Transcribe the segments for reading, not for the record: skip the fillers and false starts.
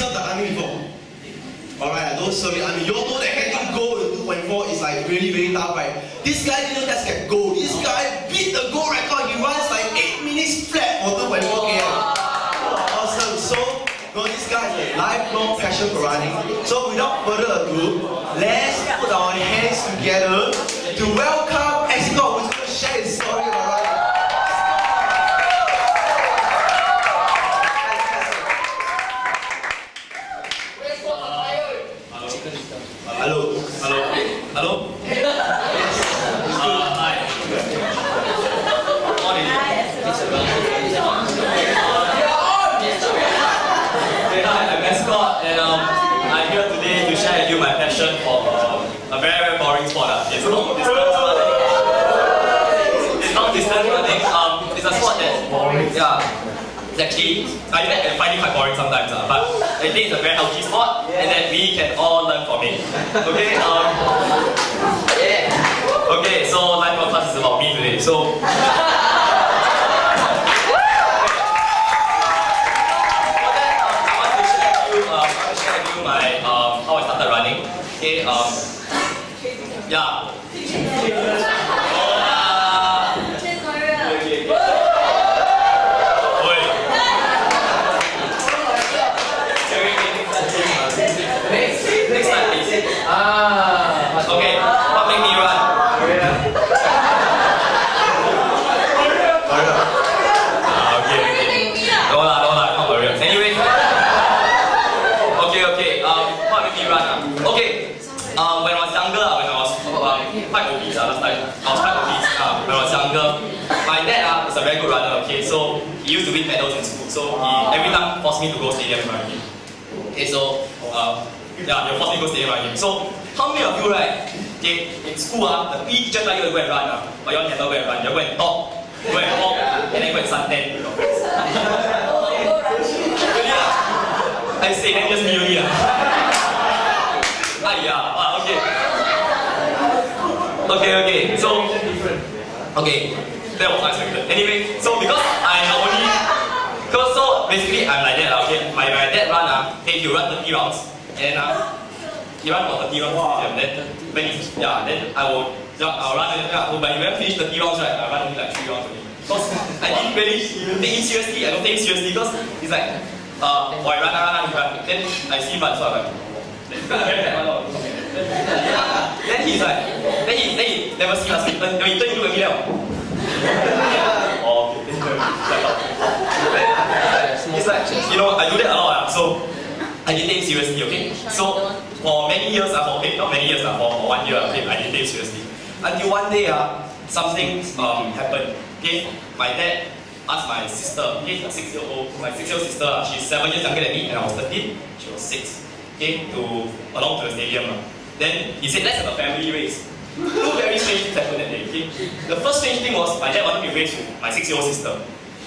served the army before? Alright, I don't serve it. I mean, you all know that getting gold in 2.4 is like really, really tough, right? This guy didn't just get gold. This guy beat the gold record. He runs like 8 minutes flat for 2.4 km. Awesome. So, this guy has a lifelong passion for running. So, without further ado, let's put our hands together to welcome Ascot, who's going to share his story about running. Hello. Hello. Hello. Yes. Hi. Hi, I'm Ascot, and I'm here today to share with you my passion for a very, very boring sport. It's long distance running. It's long distance running. It's a sport that, it's actually, I find it quite boring sometimes, but I think it's a very healthy sport, and that we can all learn from it. Okay, okay, so LifeBroadcast is about me today. So, for that, I want to share with you my how I started running. Okay, yeah. Okay, what made me run? Okay. No lah, not Maria. Anyway. Okay, what made me run? Okay, when I was younger, when I was quite obese last time. I was quite obese when I was younger. My dad is a very good runner, okay, so he used to win medals in school. So he every time forced me to go stadium and run him. Okay, so he'll force me to go stadium and run him. So how many of you, right, okay, in school, the PE teacher tell you to go and run, but you all never go and run, you go and talk, and then go and suntan with your friends. Really? I say, then just me only. Okay, so, okay, that was unexpected. Anyway, so because I'm the only, so basically I'm like that, okay, my dad run, okay, he'll run 30 rounds, and he ran for 30 rounds, then I'll run, but when I finish 30 rounds, right, I run only like 3 rounds only. Because I didn't really take it seriously, I don't take it seriously, because he's like, I run, then I see him run, so I'm like, then he's like, then he never see us, when he turn, he look at me now. It's like, you know, I do that a lot, so I didn't take it seriously, okay? So, for many years, not many years, for 1 year, okay, I didn't take it seriously. Until one day, something happened, okay? My dad asked my sister, okay, my 6-year-old sister, she's 7 years younger than me, and I was 13, she was 6, okay, along to the stadium. Then he said, let's have a family race. Two very strange things happened that day, okay? The first strange thing was, my dad wanted me to race with my 6-year-old sister.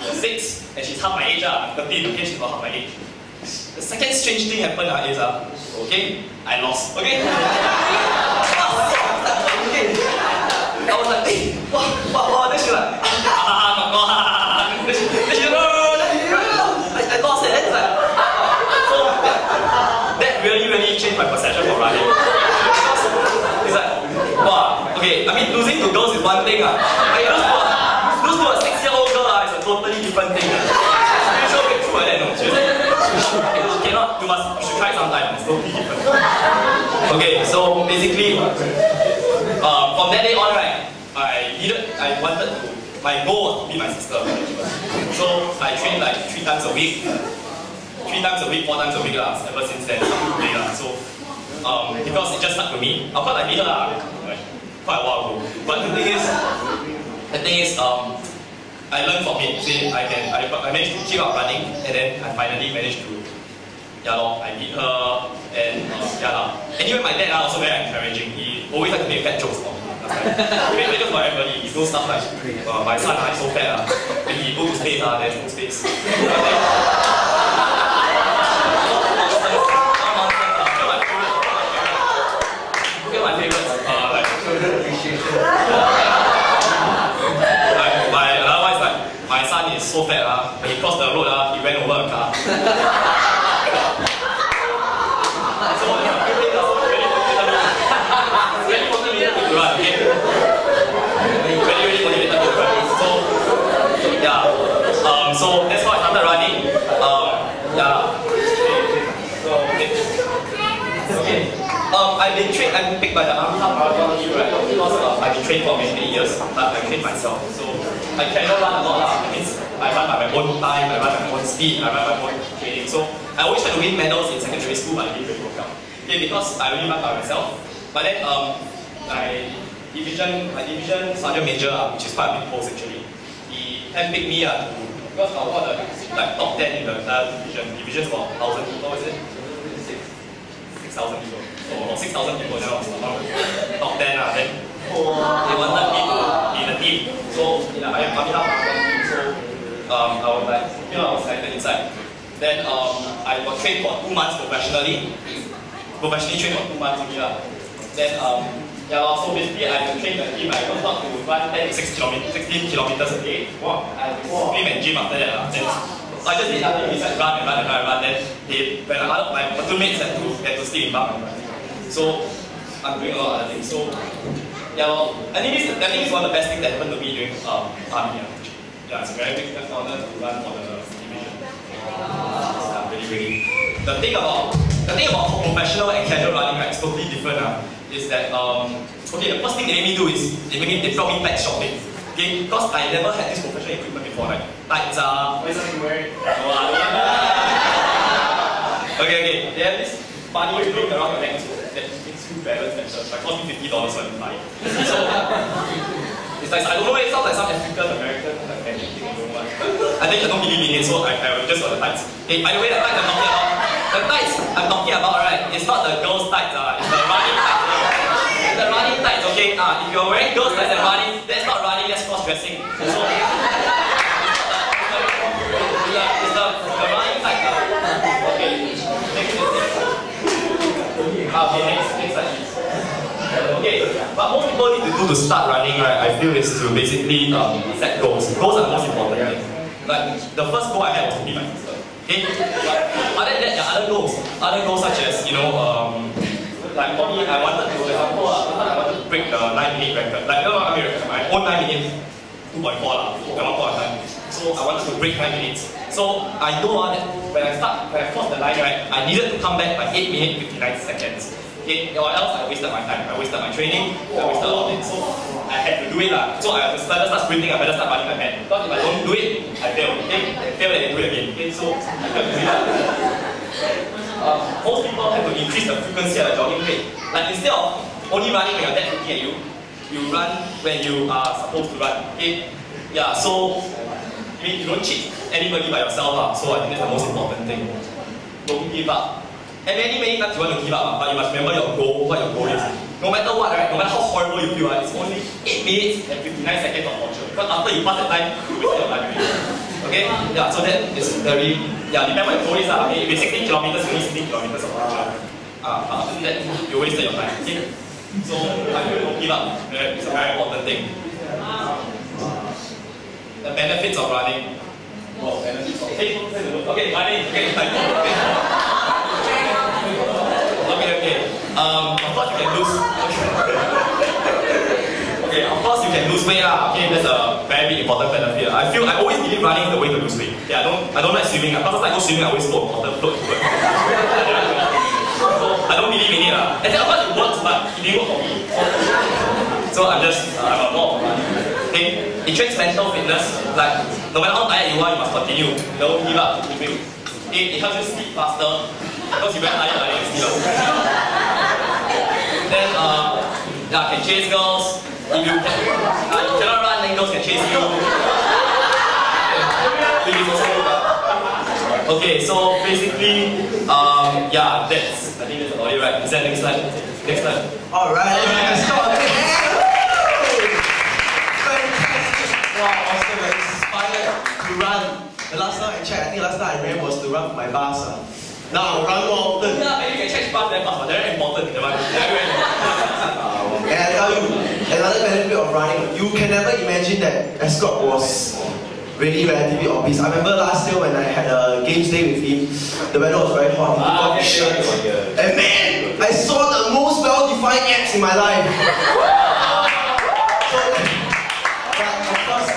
She was 6, and she's half my age, I'm 13, okay, she's about half my age. The second strange thing happened is, okay, I lost, okay? I was like, hey, wow, then she's like, then she no, I lost it, then it's like, so that really changed my perception for running. It's like, wow, okay, I mean, losing to girls is one thing, but lose to a 6-year-old girl is a totally different thing. Spiritual breakthrough like that, no, seriously. You should try sometime, it's totally different. Okay, so basically, from that day on, right, my goal was to be my sister. So I trained like 3 times a week, 4 times a week ever since then, so because it just stuck to me. Of course I did her quite a while ago. But the thing is, I learned from it. See, I managed to keep up running, and then I finally managed to, I beat her, and Anyway, my dad also very encouraging. He always like to make fat jokes about me. He made fat jokes about everybody. He do stuff like, my son is so fat. When he go to space, there's no space. My favorites, another one is like, my son is so fat, when he crossed the road, he ran over a car. So yeah, 20 minutes to run, okay? Really motivated to run. So yeah, so that's how I started running. Yeah. Okay. I've been picked by the Army Marathon team, right? Because I've been trained for many years, but I train myself. So I cannot run a lot. That means I run by my own time, I run by my own speed, I run by my own training. So I always try to win medals in secondary school, but I didn't really work out. Okay, because I really run by myself. But then my division sergeant major, which is quite a big post actually, he handpicked me to, because I was like top 10 in the entire division. Division's about 1,000 people, is it? 6,000 people. So about 6,000 people, then I was top 10. Then they wanted me to be in the team. So I am Army Marathon team. So I was like, I was selected inside. Then I was trained for 2 months professionally. Professionally trained for 2 months only. Then so basically I have to train the team. I was not to run 10 to 16 kilometers a day. I swim and gym after that. Then I just did nothing besides run. Then my platoon mates had to stay in bunk and run. So I'm doing a lot of other things. So I think it's one of the best things that happened to me during army. Yeah, it's a very big honor to run for the division. Really. The thing about professional and casual running, right, is totally different. Is that okay? The first thing they made me do is they brought me back shopping. Okay, because I never had this professional equipment before, right? Tights what is something wearing? Okay. They have this funny way to look around your neck that makes you balance better. It cost me $50 when you buy it. So it's like, I don't know, it sounds like some African American thing, I don't know what. I think I don't believe in it, so I just got the tights. Hey, by the way, the tights I'm talking about, right? It's not the girls' tights, it's the running tights. It's the running tights, okay? If you're wearing girls' tights and running, that's not running, that's cross-dressing. So it's the running tights. Okay. Next slide. Okay, but most people need to do to start running, right? I feel is to basically set goals. Goals are the most important thing. Like the first goal I had was to beat my sister. Okay, but other than that, there are other goals. Other goals such as like for me, I wanted to, for example, I wanted to break the 9-minute record. Like my own 9 minutes, 2.4 at one point in time. So I wanted to break 9 minutes. So I know that when I crossed the line, right, I needed to come back by 8 minutes 59 seconds. Okay, or else I wasted my time. I wasted my training. I wasted a lot of it. So I had to do it So I start sprinting. I better start running my man. Because if I don't do it, I fail. Okay, I fail and I do it again. Okay, so I have to do that. Most people have to increase the frequency of the jogging rate. Like instead of only running when your dad's looking at you, you run when you are supposed to run. Okay, yeah. So you don't cheat anybody by yourself. So I think that's the most important thing. Don't give up. And many times you want to give up, but you must remember your goal, what your goal is. No matter what, right? No matter how horrible you feel, it's only 8 minutes and 59 seconds of torture. Because after you pass that time, you waste your time already. Okay? Yeah, so that is very, depend what your goal is. Okay? If it's 16 kilometers, you need 16 kilometers of torture. After that, you wasted your time. Okay? So, I feel don't give up. It's a very important thing. The benefits of running. Oh, benefits of running. Okay, running. Okay. Of course you can lose. Okay, of course you can lose weight. Okay, that's a very big important benefit. I always believe running is the way to lose weight. Yeah, I don't like swimming. Because I go swimming, I always float. So I don't believe in it. And then of course it works, but it didn't work for me. So I'm a more of running. Okay, it trains mental fitness. Like no matter how tired you are, you must continue. Don't give up. It helps you sleep faster. Because you're very tired, I can sleep. Then, can chase girls. If you cannot run, then girls can chase you. Okay, so basically, that's, I think that's about it, right? Is that next slide? Next slide. Alright, let's go. Wow, awesome, I'm inspired to run. The last time I checked, I think last time I ran was to run for my bus. Now I run more often. Yeah, maybe you can check fast, but they're important. And I tell you, another benefit of running, you can never imagine that Ascot was really relatively obese. I remember last year when I had a games day with him, the weather was very hot, he took off his shirt. And man, I saw the most well-defined abs in my life. So, but of course,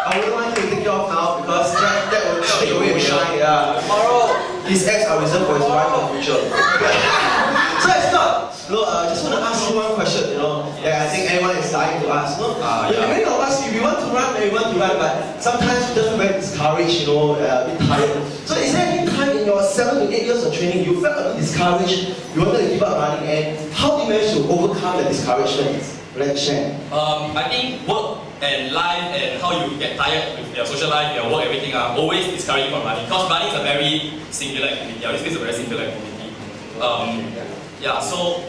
I wouldn't want you to take it off now because that will take away his shine. Yeah. Tomorrow, his abs are reserved for his wife in the future. So it's not. No, I just want to ask you one question, I think everyone is dying to ask, Many of us, we want to run, but sometimes we just feel very discouraged, a bit tired. So is there any time in your 7 to 8 years of training, you felt a bit discouraged, you wanted to give up running, and how did you manage to overcome the discouragement? Let's share. I think work and life and how you get tired with your social life, your work, everything are always discouraging from running. Because running is a very singular activity. I always feel it's a very singular activity. So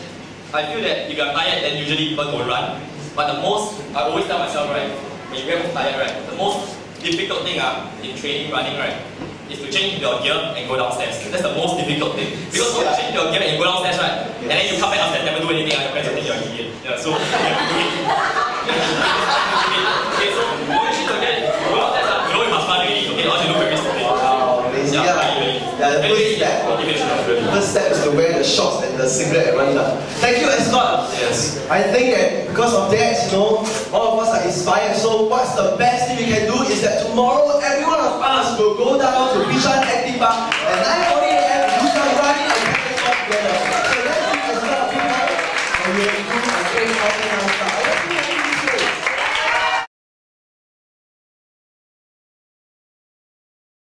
I feel that if you're tired, then usually people don't run. But I always tell myself, right, when you get tired, right, the most difficult thing in training, running, right, is to change your gear and go downstairs. That's the most difficult thing. Because when you change your gear and go downstairs, right, and then you come back upstairs and never do anything, your friends will think you're an idiot. So you have to do it. Okay, so when you change your gear, go downstairs, you must run already. Okay, or you look very stupid. The first step is to wear the shorts and the singlet and run up. Thank you, Ascot. Yes. I think that because of that, all of us are inspired. So what's the best thing we can do is that tomorrow, every one of us will go down to Bishan Active Park and